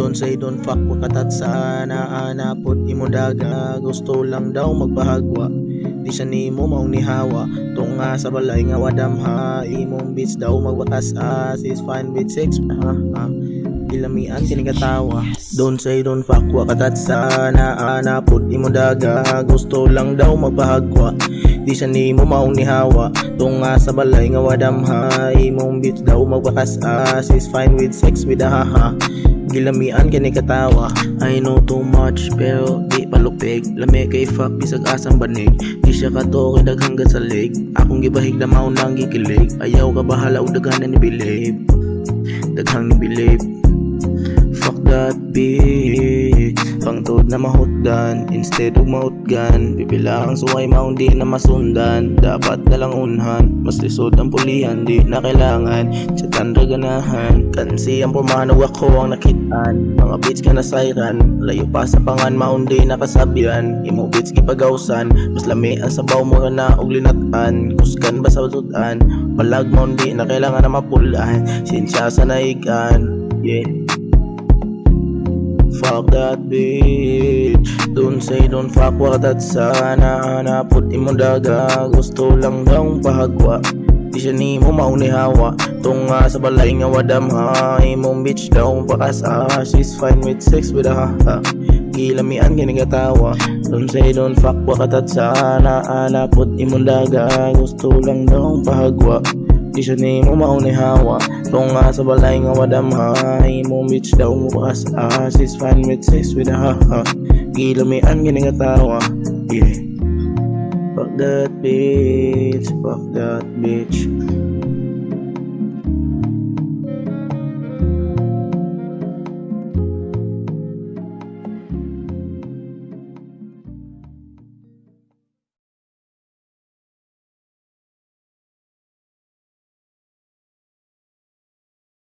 Don't say don't fuck wakatat sana anapot imo daga. Gusto lang daw magpahagwa, di siya nimo maunihawa. Tunga sa balay nga wadamha, imong bitch daw magwakas is fine with sex. Ilamian kini katawa. Don't say don't fuck wakatat sana anapot imo daga. Gusto lang daw magpahagwa, di siya nimo maunihawa. Tunga sa balay nga wadamha, imong bitch daw magwakas is fine with sex with a haha. Gilamian kini katawa. I know too much pero di palupig. Lami kay fuck bisag asang banig. Di siya katoke daghang sa leg. Akong gibahig na maunang gikilig. Ayaw ka bahala o daghanan ni believe. Daghang ni believe. Fuck that bitch. Pangtod na mahutgan instead of mahutgan. Bibilang suway maun di na masundan. Dapat na lang unhan. Mas lisod ang pulihan, di na kailangan sa tandra ganahan. Kansi ang pumanaw ako ang nakitaan. Mga bitch ka na sayran, layo pa sa pangan maun di nakasabihan. Imo bitch gipagawsan, mas lami ang sabaw mo na og linatan. Kuskan ba sa tutan, palag maun di na kailangan na mapulaan. Sinsya sa naigan, yeah. Fuck that bitch. Don't say don't fuck wakatat sana napot imo daga. Gusto lang daw pahagwa, di siya nimo maunihawa. Tunga sa balay nga wadamha, imong bitch daw pakas she's fine with sex with a haha. Gilamian kini katawa. Don't say don't fuck wakatat sana napot imo daga. Gusto lang daw pahagwa, di siya nimo maunihawa. Tunga sa balay nga wadamha, imong bitch daw pakas she's fine with sex with a haha. Gilamian kini katawa, yeah. Fuck that bitch, fuck that bitch.